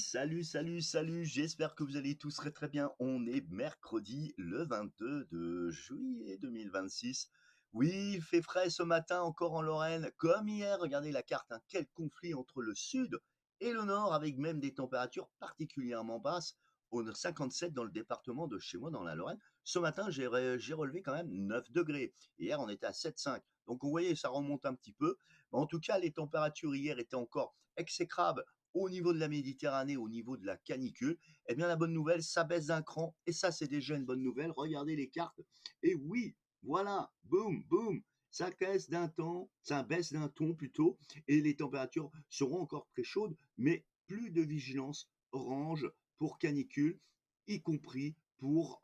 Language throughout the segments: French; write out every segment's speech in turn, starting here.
Salut, j'espère que vous allez tous très très bien. On est mercredi le 22 de juillet 2026. Oui, il fait frais ce matin encore en Lorraine, comme hier. Regardez la carte, hein, quel conflit entre le sud et le nord, avec même des températures particulièrement basses, au 57 dans le département de chez moi dans la Lorraine. Ce matin, j'ai relevé quand même 9 degrés. Hier, on était à 7,5. Donc vous voyez, ça remonte un petit peu. En tout cas, les températures hier étaient encore exécrables au niveau de la Méditerranée, au niveau de la canicule. Eh bien, la bonne nouvelle, ça baisse d'un cran. Et ça, c'est déjà une bonne nouvelle. Regardez les cartes. Et oui, voilà, boum, boum. Ça baisse d'un temps, ça baisse d'un ton plutôt, et les températures seront encore très chaudes, mais plus de vigilance orange pour canicule, y compris pour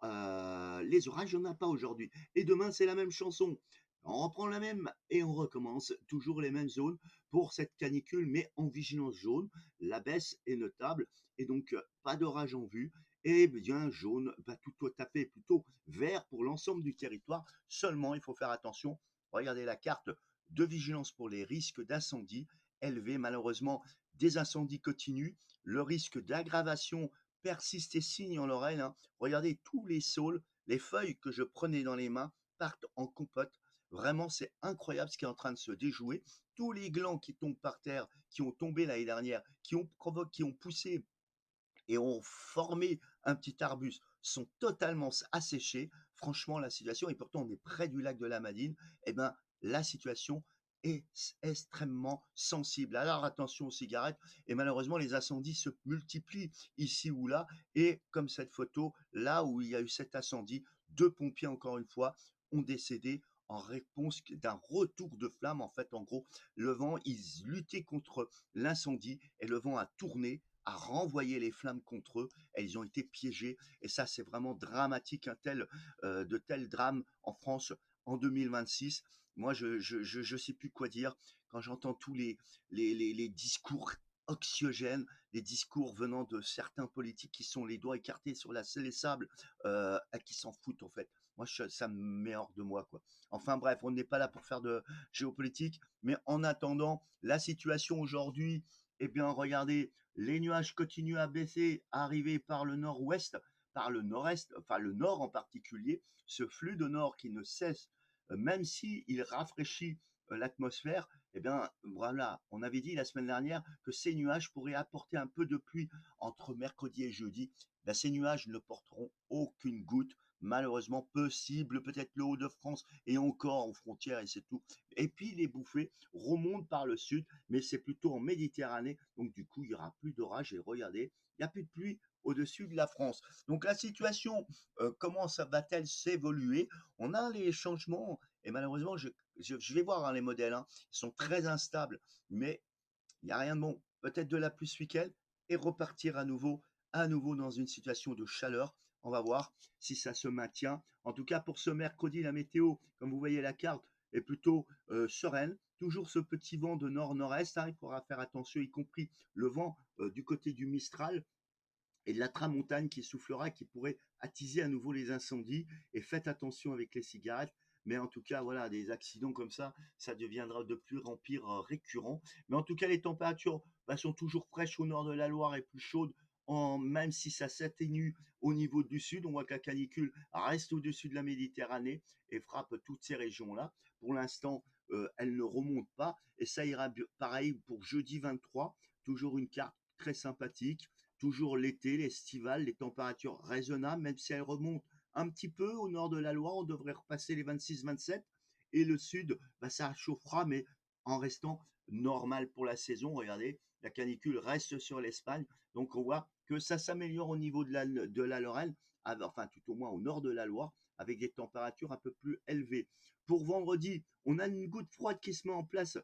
les orages. Il n'y en a pas aujourd'hui. Et demain, c'est la même chanson. On reprend la même et on recommence. Toujours les mêmes zones pour cette canicule, mais en vigilance jaune. La baisse est notable et donc pas d'orage en vue. Et bien jaune, tout à fait plutôt vert pour l'ensemble du territoire. Seulement, il faut faire attention. Regardez la carte de vigilance pour les risques d'incendie élevé. Malheureusement, des incendies continuent. Le risque d'aggravation persiste et signe en Lorraine, hein. Regardez tous les saules, les feuilles que je prenais dans les mains partent en compote. Vraiment, c'est incroyable ce qui est en train de se déjouer. Tous les glands qui tombent par terre, qui ont tombé l'année dernière, qui ont poussé et ont formé un petit arbuste, sont totalement asséchés. Franchement, la situation, et pourtant on est près du lac de la Madine, eh ben, la situation est extrêmement sensible. Alors attention aux cigarettes, et malheureusement les incendies se multiplient ici ou là, et comme cette photo, là où il y a eu cet incendie, deux pompiers encore une fois ont décédé en réponse d'un retour de flamme. En fait, en gros, le vent, ils luttaient contre l'incendie et le vent a tourné, a renvoyé les flammes contre eux et ils ont été piégés. Et ça, c'est vraiment dramatique, de tels drames en France en 2026. Moi, je sais plus quoi dire quand j'entends tous les discours oxygènes, les discours venant de certains politiques qui sont les doigts écartés sur les sables, qui s'en foutent en fait. Moi, ça me met hors de moi, quoi. Enfin bref, on n'est pas là pour faire de géopolitique, mais en attendant, la situation aujourd'hui, eh bien, regardez, les nuages continuent à baisser, à arriver par le nord-ouest, par le nord-est, enfin le nord en particulier, ce flux de nord qui ne cesse, même s'il rafraîchit l'atmosphère, eh bien voilà, on avait dit la semaine dernière que ces nuages pourraient apporter un peu de pluie entre mercredi et jeudi. Ben, ces nuages ne porteront aucune goutte, malheureusement possible, peut-être le Haut-de-France et encore aux frontières et c'est tout. Et puis les bouffées remontent par le sud, mais c'est plutôt en Méditerranée, donc du coup il y aura plus d'orage et regardez, il n'y a plus de pluie au-dessus de la France. Donc la situation, comment ça va-t-elle s'évoluer? On a les changements et malheureusement je vais voir, hein, les modèles, hein, ils sont très instables, mais il n'y a rien de bon. Peut-être de la pluie ce week-end et repartir à nouveau dans une situation de chaleur. On va voir si ça se maintient. En tout cas, pour ce mercredi, la météo, comme vous voyez la carte, est plutôt sereine. Toujours ce petit vent de nord-nord-est, hein, il faudra faire attention, y compris le vent du côté du Mistral et de la tramontane qui soufflera, qui pourrait attiser à nouveau les incendies. Et faites attention avec les cigarettes. Mais en tout cas, voilà, des accidents comme ça deviendra de plus en pire récurrent. Mais en tout cas, les températures sont toujours fraîches au nord de la Loire et plus chaudes, même si ça s'atténue au niveau du sud. On voit que la canicule reste au-dessus de la Méditerranée et frappe toutes ces régions-là. Pour l'instant, elle ne remonte pas. Et ça ira pareil pour jeudi 23. Toujours une carte très sympathique. Toujours l'été, l'estival, les températures raisonnables, même si elles remontent un petit peu au nord de la Loire, on devrait repasser les 26-27. Et le sud, ça chauffera, mais en restant normal pour la saison. Regardez, la canicule reste sur l'Espagne. Donc on voit que ça s'améliore au niveau de la Lorraine, enfin tout au moins au nord de la Loire, avec des températures un peu plus élevées. Pour vendredi, on a une goutte froide qui se met en place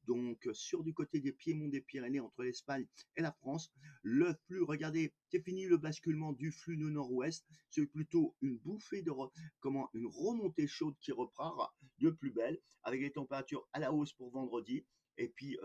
donc sur du côté des Piémonts des Pyrénées entre l'Espagne et la France. Le flux, regardez, c'est fini le basculement du flux de nord-ouest, c'est plutôt une bouffée une remontée chaude qui reprend de plus belle, avec les températures à la hausse pour vendredi. Et puis,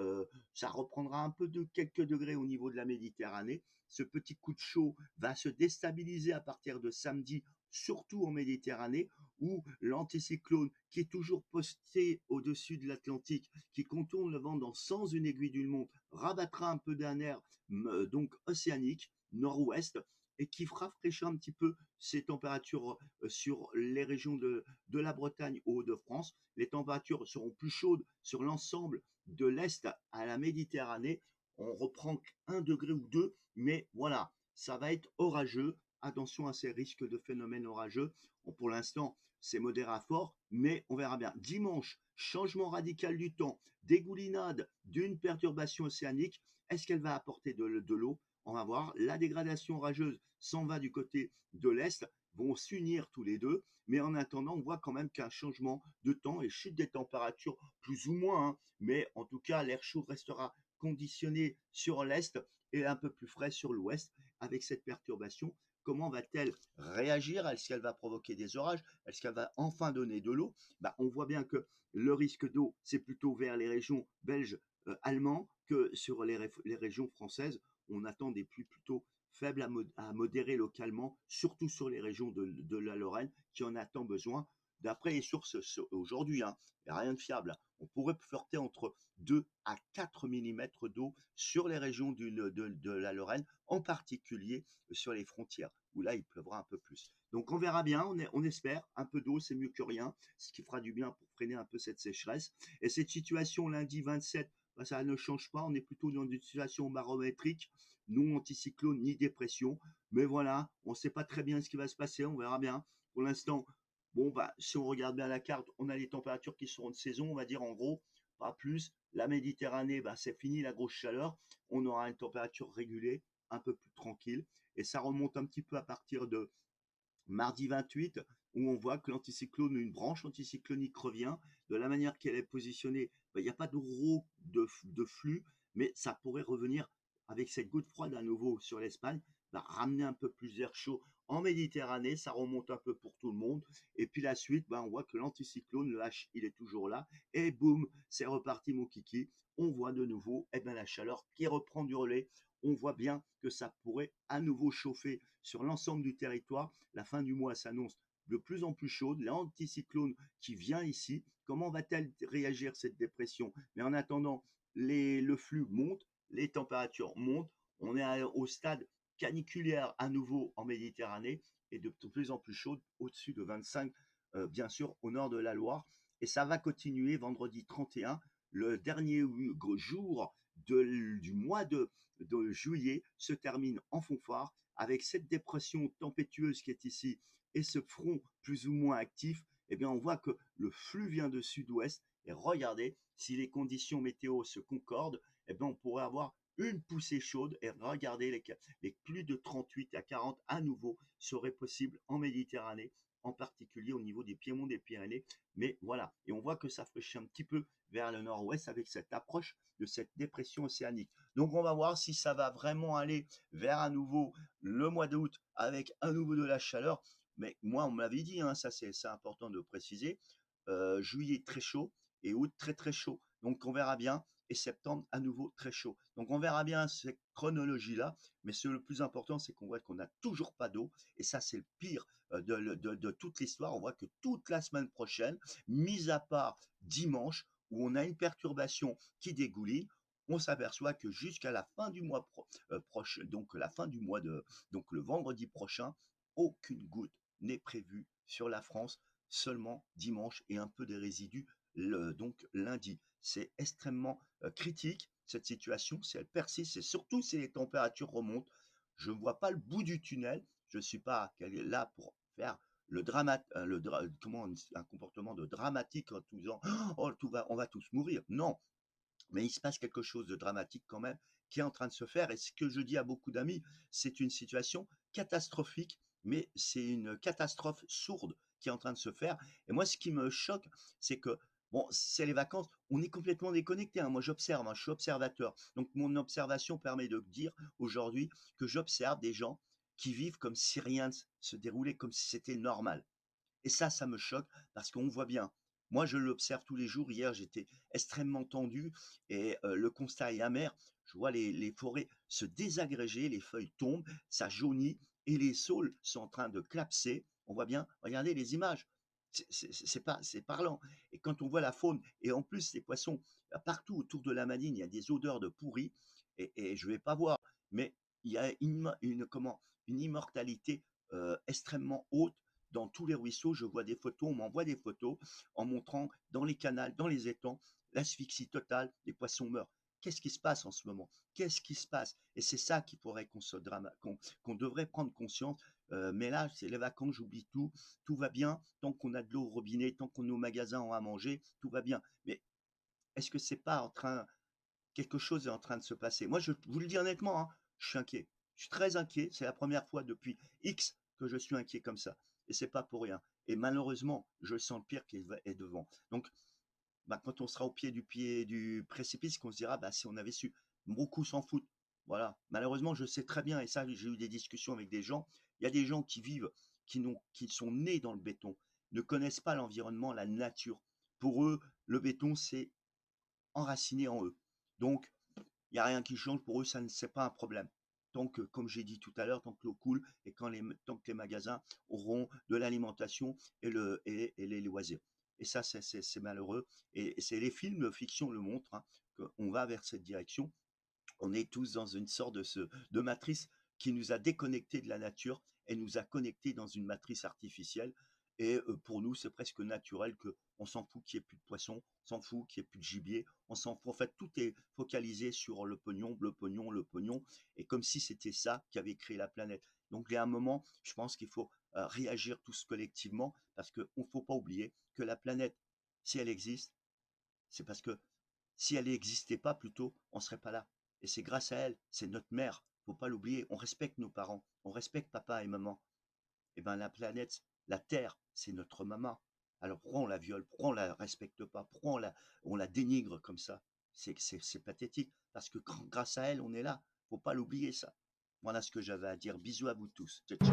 ça reprendra un peu de quelques degrés au niveau de la Méditerranée. Ce petit coup de chaud va se déstabiliser à partir de samedi surtout en Méditerranée, où l'anticyclone qui est toujours posté au-dessus de l'Atlantique, qui contourne le vent dans sans une aiguille d'une montre, rabattra un peu d'un air donc océanique, nord-ouest, et qui fera fraîchir un petit peu ces températures sur les régions de la Bretagne aux Hauts-de-France. Les températures seront plus chaudes sur l'ensemble de l'Est à la Méditerranée. On reprend 1 degré ou 2, mais voilà, ça va être orageux. Attention à ces risques de phénomènes orageux. Bon, pour l'instant, c'est modéré à fort, mais on verra bien. Dimanche, changement radical du temps, dégoulinade d'une perturbation océanique. Est-ce qu'elle va apporter de l'eau? On va voir. La dégradation orageuse s'en va du côté de l'Est, vont s'unir tous les deux, mais en attendant, on voit quand même qu'un changement de temps et chute des températures, plus ou moins, hein, mais en tout cas, l'air chaud restera conditionné sur l'Est et un peu plus frais sur l'Ouest avec cette perturbation. Comment va-t-elle réagir? Est-ce qu'elle va provoquer des orages? Est-ce qu'elle va enfin donner de l'eau? On voit bien que le risque d'eau, c'est plutôt vers les régions belges, allemands, que sur les régions françaises. On attend des pluies plutôt faibles à modérer localement, surtout sur les régions de la Lorraine, qui en a tant besoin. D'après les sources aujourd'hui, hein, il n'y a rien de fiable. On pourrait flirter entre 2 à 4 millimètres d'eau sur les régions de la Lorraine, en particulier sur les frontières, où là, il pleuvra un peu plus. Donc on verra bien, on espère, un peu d'eau, c'est mieux que rien, ce qui fera du bien pour freiner un peu cette sécheresse. Et cette situation lundi 27, ça ne change pas, on est plutôt dans une situation barométrique, non anticyclone ni dépression. Mais voilà, on ne sait pas très bien ce qui va se passer, on verra bien. Pour l'instant, bon, si on regarde bien la carte, on a les températures qui seront de saison, on va dire en gros, pas plus. La Méditerranée, c'est fini la grosse chaleur. On aura une température régulée, un peu plus tranquille. Et ça remonte un petit peu à partir de mardi 28, où on voit que l'anticyclone, une branche anticyclonique revient. De la manière qu'elle est positionnée, il n'y a pas de gros de flux, mais ça pourrait revenir avec cette goutte froide à nouveau sur l'Espagne, va ramener un peu plus d'air chaud en Méditerranée, ça remonte un peu pour tout le monde. Et puis la suite, on voit que l'anticyclone, le H, il est toujours là. Et boum, c'est reparti mon kiki. On voit de nouveau la chaleur qui reprend du relais. On voit bien que ça pourrait à nouveau chauffer sur l'ensemble du territoire. La fin du mois s'annonce de plus en plus chaude. L'anticyclone qui vient ici, comment va-t-elle réagir cette dépression? Mais en attendant, le flux monte, les températures montent. On est au stade caniculaire à nouveau en Méditerranée et de plus en plus chaude, au-dessus de 25, bien sûr, au nord de la Loire. Et ça va continuer vendredi 31, le dernier jour du mois de juillet, se termine en fanfare avec cette dépression tempétueuse qui est ici et ce front plus ou moins actif. Eh bien, on voit que le flux vient de sud-ouest. Et regardez, si les conditions météo se concordent, eh bien, on pourrait avoir une poussée chaude. Et regardez, les plus de 38 à 40 à nouveau seraient possibles en Méditerranée, en particulier au niveau des piémonts des Pyrénées. Mais voilà, et on voit que ça fraîchit un petit peu vers le nord-ouest avec cette approche de cette dépression océanique. Donc on va voir si ça va vraiment aller vers à nouveau le mois d'août avec à nouveau de la chaleur. Mais moi, on m'avait dit, hein, ça c'est important de préciser, juillet très chaud et août très très chaud. Donc on verra bien. Et septembre à nouveau très chaud. Donc on verra bien cette chronologie-là, mais le plus important, c'est qu'on voit qu'on n'a toujours pas d'eau, et ça c'est le pire de toute l'histoire. On voit que toute la semaine prochaine, mis à part dimanche, où on a une perturbation qui dégouline, on s'aperçoit que jusqu'à la fin du mois prochain, donc la fin du mois donc le vendredi prochain, aucune goutte n'est prévue sur la France, seulement dimanche et un peu des résidus donc lundi. C'est extrêmement critique cette situation, si elle persiste, et surtout si les températures remontent. Je ne vois pas le bout du tunnel. Je ne suis pas là pour faire le drama, comment un comportement de dramatique en tout disant oh on va tous mourir. Non, mais il se passe quelque chose de dramatique quand même qui est en train de se faire. Et ce que je dis à beaucoup d'amis, c'est une situation catastrophique, mais c'est une catastrophe sourde qui est en train de se faire. Et moi, ce qui me choque, c'est que, bon, c'est les vacances, on est complètement déconnecté, hein. Moi, j'observe, hein, je suis observateur. Donc, mon observation permet de dire aujourd'hui que j'observe des gens qui vivent comme si rien ne se déroulait, comme si c'était normal. Et ça me choque parce qu'on voit bien. Moi, je l'observe tous les jours. Hier, j'étais extrêmement tendu et le constat est amer. Je vois les forêts se désagréger, les feuilles tombent, ça jaunit et les saules sont en train de clapser. On voit bien, regardez les images. C'est parlant. Et quand on voit la faune, et en plus les poissons, partout autour de la Madine, il y a des odeurs de pourri, et je vais pas voir, mais il y a une immortalité extrêmement haute dans tous les ruisseaux. Je vois des photos, on m'envoie des photos en montrant dans les canals, dans les étangs, l'asphyxie totale, les poissons meurent. Qu'est-ce qui se passe en ce moment? Qu'est-ce qui se passe? Et c'est ça qu'il faudrait qu'on devrait prendre conscience. Mais là, c'est les vacances, j'oublie tout. Tout va bien. Tant qu'on a de l'eau au robinet, tant qu'on est au magasin, on a à manger, tout va bien. Mais est-ce que c'est pas quelque chose est en train de se passer? Moi, je vous le dis honnêtement, hein, je suis inquiet. Je suis très inquiet. C'est la première fois depuis X que je suis inquiet comme ça. Et c'est pas pour rien. Et malheureusement, je sens le pire qui est devant. Donc, bah, quand on sera au pied du précipice, qu'on se dira, bah, si on avait su, beaucoup s'en foutent. Voilà. Malheureusement, je sais très bien, et ça, j'ai eu des discussions avec des gens. Il y a des gens qui vivent, qui sont nés dans le béton, ne connaissent pas l'environnement, la nature. Pour eux, le béton, c'est enraciné en eux. Donc, il n'y a rien qui change. Pour eux, ça ne c'est pas un problème. Tant que, comme j'ai dit tout à l'heure, tant que l'eau coule et tant que les magasins auront de l'alimentation et les loisirs. Et ça, c'est malheureux. Et c'est les films fiction le montrent, hein, qu'on va vers cette direction. On est tous dans une sorte de matrice qui nous a déconnectés de la nature et nous a connectés dans une matrice artificielle. Et pour nous, c'est presque naturel qu'on s'en fout qu'il n'y ait plus de poissons, on s'en fout qu'il n'y ait plus de gibier, on s'en fout. En fait, tout est focalisé sur le pognon, le pognon, le pognon, et comme si c'était ça qui avait créé la planète. Donc, il y a un moment, je pense qu'il faut réagir tous collectivement, parce qu'il ne faut pas oublier que la planète, si elle existe, c'est parce que si elle n'existait pas, plutôt, on ne serait pas là. Et c'est grâce à elle, c'est notre mère, faut pas l'oublier. On respecte nos parents, on respecte papa et maman. Et ben la planète, la Terre, c'est notre maman. Alors pourquoi on la viole? Pourquoi on la respecte pas? Pourquoi on la dénigre comme ça? C'est pathétique. Parce que grâce à elle, on est là. Faut pas l'oublier ça. Voilà ce que j'avais à dire. Bisous à vous tous. Ciao, ciao.